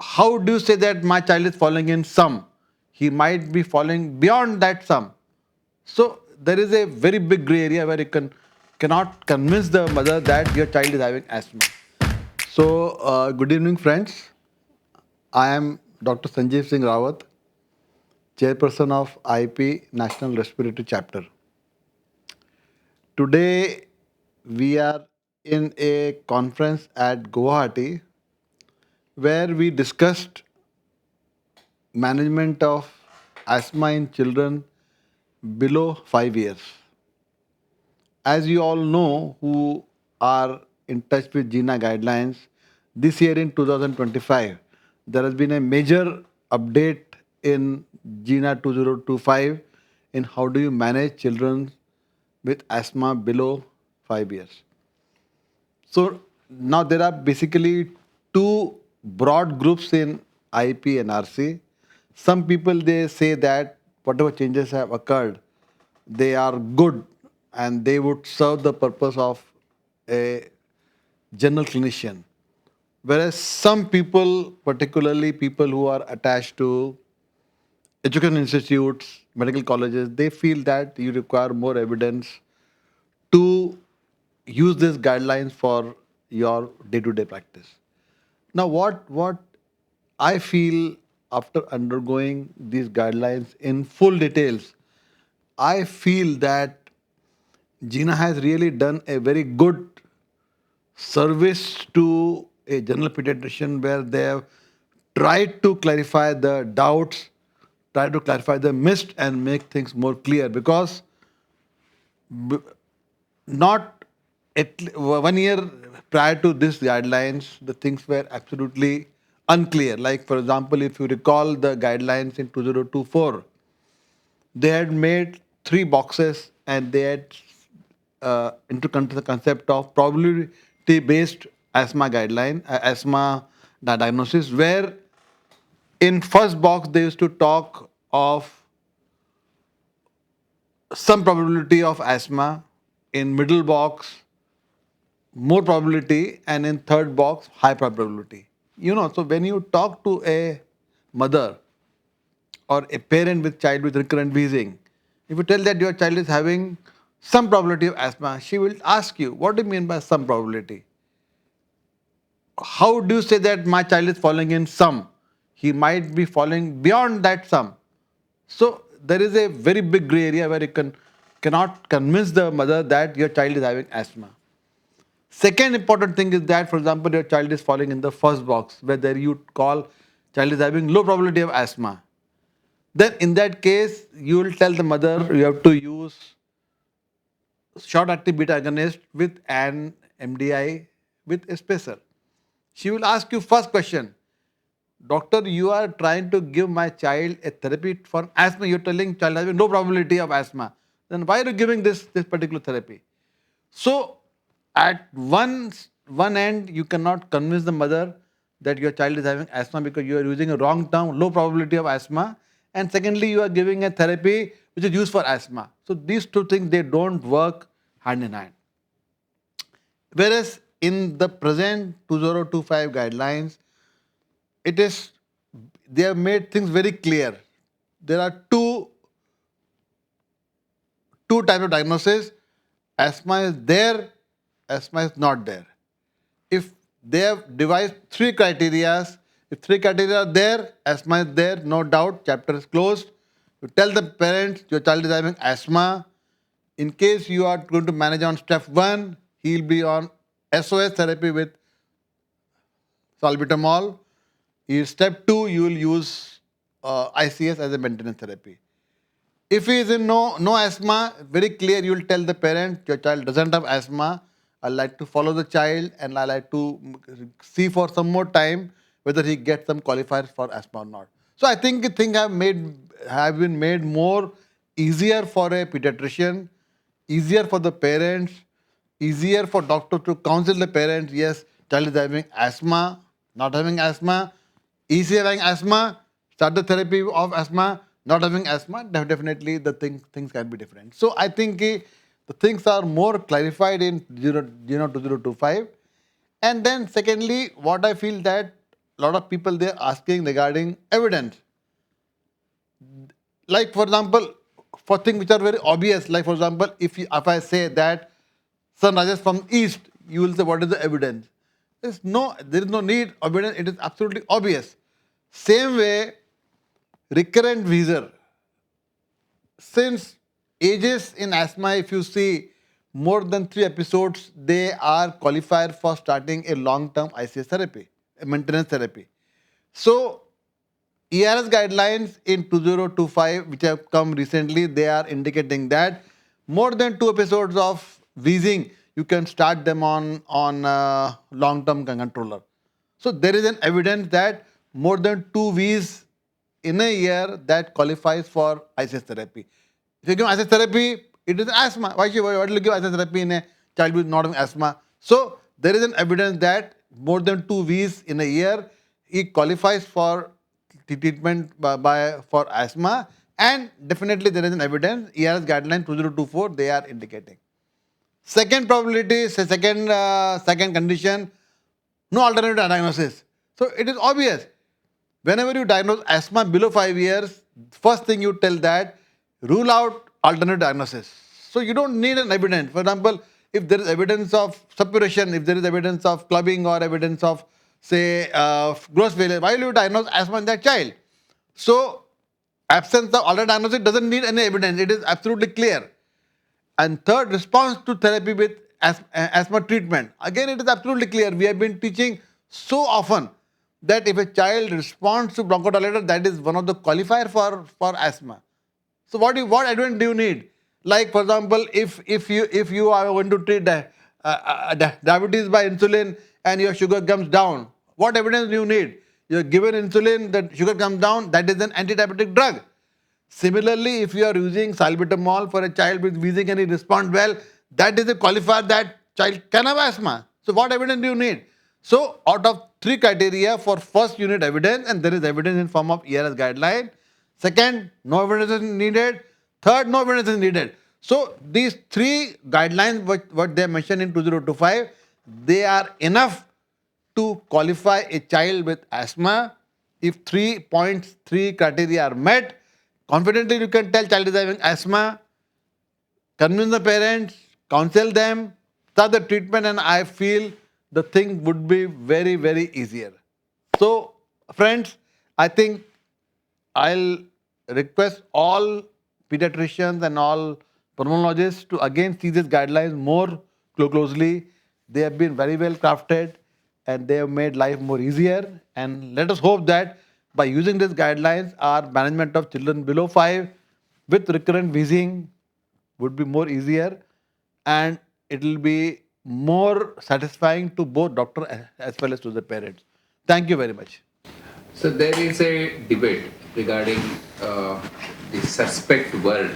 how do you say that my child is falling in sum? He might be falling beyond that sum. So there is a very big gray area where you cannot convince the mother that your child is having asthma. So good evening, friends. I am Dr. Sanjeev Singh Rawat, chairperson of IP National Respiratory Chapter. Today we are in a conference at Guwahati where we discussed management of asthma in children below 5 years. As you all know, who are in touch with GINA guidelines, this year in 2025, there has been a major update in GINA 2025 in how do you manage children with asthma below 5 years. So now there are basically two broad groups in IP and RC. Some people they say that whatever changes have occurred, they are good and they would serve the purpose of a general clinician. Whereas some people, particularly people who are attached to education institutes, medical colleges, they feel that you require more evidence to use these guidelines for your day-to-day practice. Now, what I feel after undergoing these guidelines in full details, I feel that GINA has really done a very good service to a general pediatrician where they have tried to clarify the doubts, try to clarify the mist and make things more clear because not 1 year prior to this guidelines, the things were absolutely unclear. Like, for example, if you recall the guidelines in 2024, they had made three boxes and they had introduced the concept of probability-based asthma guideline, asthma diagnosis, where in first box they used to talk of some probability of asthma, in middle box more probability, and in third box high probability. So when you talk to a mother or a parent with child with recurrent wheezing, if you tell that your child is having some probability of asthma, she will ask you, what do you mean by some probability? How do you say that my child is falling in sum? He might be falling beyond that sum. So there is a very big gray area where you cannot convince the mother that your child is having asthma. Second important thing is that, for example, your child is falling in the first box, whether you call child is having low probability of asthma. Then in that case, you will tell the mother you have to use short-acting beta agonist with an MDI with a spacer. She will ask you first question, doctor, you are trying to give my child a therapy for asthma. You're telling child having no probability of asthma. Then why are you giving this particular therapy? So at one end, you cannot convince the mother that your child is having asthma because you are using a wrong term, low probability of asthma. And secondly, you are giving a therapy which is used for asthma. So these two things, they don't work hand in hand. Whereas in the present 2025 guidelines, it is they have made things very clear. There are two types of diagnosis. Asthma is there, asthma is not there. If they have devised three criteria, if three criteria are there, asthma is there, no doubt, chapter is closed. You tell the parents your child is having asthma. In case you are going to manage on step 1, he will be on SOS therapy with salbutamol. In step 2, you will use ICS as a maintenance therapy. If he is in no asthma, very clear, you will tell the parent your child doesn't have asthma. I like to follow the child and I like to see for some more time whether he gets some qualifiers for asthma or not. So I think things have been made more easier for a pediatrician, easier for the parents, easier for doctor to counsel the parents. Yes, child is having asthma, not having asthma, easy having asthma, start the therapy of asthma, not having asthma, definitely the things can be different. So I think the things are more clarified in 2025. And then secondly, what I feel that lot of people they're asking regarding evidence. Like for example, for things which are very obvious, like for example, if I say that sun rises from east, you will say what is the evidence? There is no need evidence. It is absolutely obvious. Same way, recurrent wheezer. Since ages in asthma, if you see more than 3 episodes, they are qualified for starting a long-term ICS therapy, a maintenance therapy. So ERS guidelines in 2025, which have come recently, they are indicating that more than 2 episodes of wheezing, you can start them on long-term controller. So there is an evidence that more than 2 wheeze in a year that qualifies for ICS therapy. If you give ICS therapy, it is asthma. Why do you give ICS therapy in a child with not having asthma? So there is an evidence that more than 2 Vs in a year, it qualifies for the treatment for asthma, and definitely there is an evidence. ERS guideline 2024 they are indicating. Second probability, second condition, no alternative diagnosis. So it is obvious. Whenever you diagnose asthma below 5 years, first thing you tell that rule out alternate diagnosis. So you don't need an evidence. For example, if there is evidence of suppuration, if there is evidence of clubbing or evidence of say growth failure, why will you diagnose asthma in that child? So absence of alternate diagnosis doesn't need any evidence. It is absolutely clear. And third, response to therapy with asthma treatment. Again, it is absolutely clear. We have been teaching so often that if a child responds to bronchodilator, that is one of the qualifier for asthma. So what evidence do you need? Like for example, if you are going to treat diabetes by insulin and your sugar comes down, what evidence do you need? You're given insulin, that sugar comes down, that is an anti-diabetic drug. Similarly, if you are using salbutamol for a child with wheezing and he responds well, that is a qualifier that child can have asthma. So what evidence do you need? So out of 3 criteria, for first you need evidence, and there is evidence in form of ERS guideline. Second, no evidence is needed. Third, no evidence is needed. So these 3 guidelines, what they mentioned in 2025, they are enough to qualify a child with asthma. If 3 criteria are met, confidently you can tell child is having asthma, convince the parents, counsel them, start the treatment, and I feel the thing would be very, very easier. So, friends, I think I'll request all pediatricians and all pulmonologists to again see these guidelines more closely. They have been very well crafted and they have made life more easier. And let us hope that by using these guidelines, our management of children below 5 with recurrent wheezing would be more easier, and it will be more satisfying to both doctor as well as to the parents. Thank you very much. So there is a debate regarding the suspect word,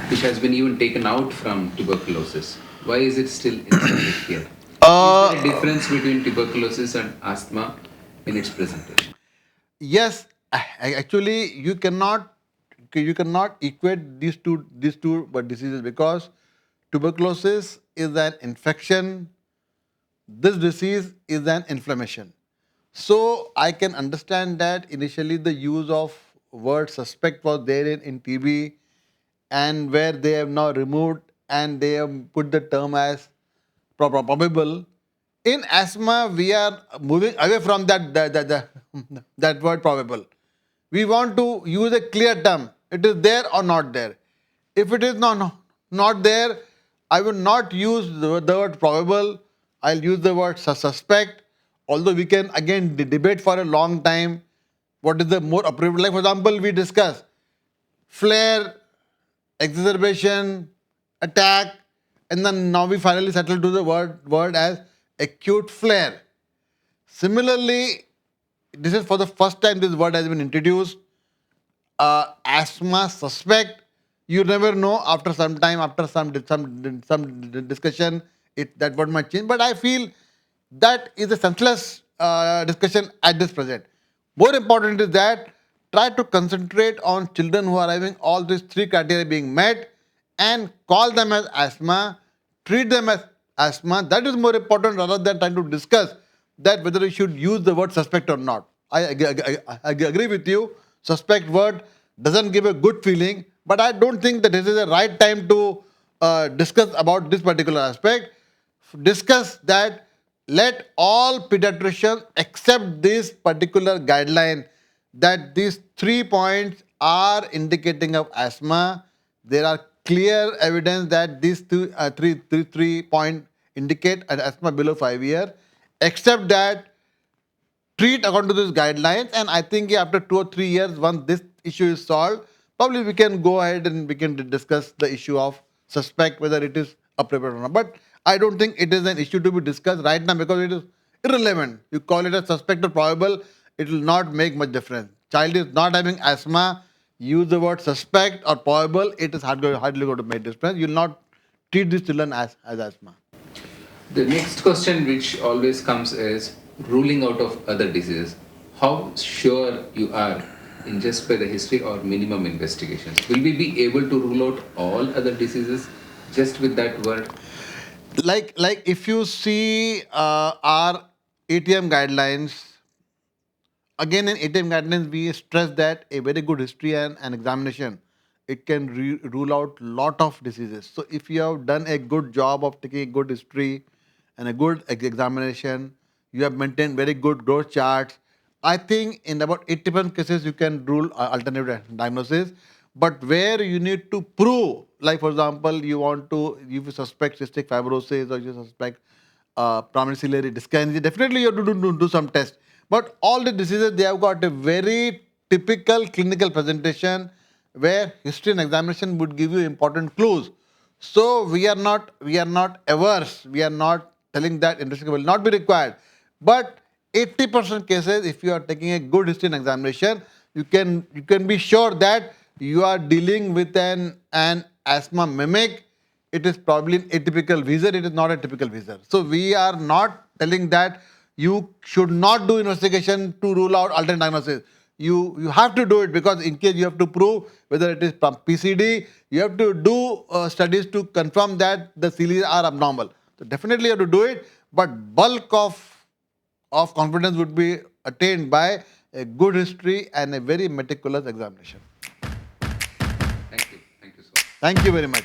which has been even taken out from tuberculosis. Why is it still inserted here? Is there a difference between tuberculosis and asthma in its presentation? Yes, actually you cannot equate these two but diseases, because tuberculosis is an infection. This disease is an inflammation. So I can understand that initially the use of word suspect was there in TB, and where they have now removed and they have put the term as probable. In asthma, we are moving away from that word probable. We want to use a clear term. It is there or not there. If it is not there, I will not use the word probable. I'll use the word suspect. Although we can again debate for a long time what is the more appropriate. Like for example, we discuss flare, exacerbation, attack, and then now we finally settle to the word as acute flare. Similarly, this is for the first time this word has been introduced. Asthma suspect. You never know. After some time, after some discussion, that word might change. But I feel that is a senseless discussion at this present. More important is that try to concentrate on children who are having all these 3 criteria being met, and call them as asthma, treat them as asthma. That is more important rather than trying to discuss that whether you should use the word suspect or not. I agree with you. Suspect word doesn't give a good feeling, but I don't think that this is the right time to discuss about this particular aspect. Discuss that let all pediatricians accept this particular guideline that these 3 points are indicating of asthma. There are clear evidence that these three point indicate an asthma below 5 years. Except that treat according to these guidelines, and I think after 2 or 3 years, once this issue is solved, probably we can go ahead and we can discuss the issue of suspect whether it is appropriate or not. But I don't think it is an issue to be discussed right now because it is irrelevant. You call it a suspect or probable, it will not make much difference. Child is not having asthma, use the word suspect or probable, it is hardly going to make difference. You will not treat these children as asthma. The next question which always comes is ruling out of other diseases. How sure you are in just by the history or minimum investigation? Will we be able to rule out all other diseases just with that word? Like if you see our ATM guidelines, again in ATM guidelines we stress that a very good history and an examination, it can rule out lot of diseases. So if you have done a good job of taking a good history and a good examination, you have maintained very good growth charts, I think in about 80% cases you can rule alternative diagnosis. But where you need to prove, like for example, you suspect cystic fibrosis or you suspect primary ciliary dyskinesia, definitely you have to do some tests. But all the diseases, they have got a very typical clinical presentation where history and examination would give you important clues. So we are not averse. We are not telling that investigation will not be required. But 80% cases, if you are taking a good history and examination, you can be sure that you are dealing with an asthma mimic. It is probably an atypical wheezer, it is not a typical wheezer. So we are not telling that you should not do investigation to rule out alternate diagnosis. You have to do it because in case you have to prove whether it is from PCD, you have to do studies to confirm that the cilia are abnormal. So definitely you have to do it, but bulk of confidence would be attained by a good history and a very meticulous examination. Thank you. Thank you so much. Thank you very much.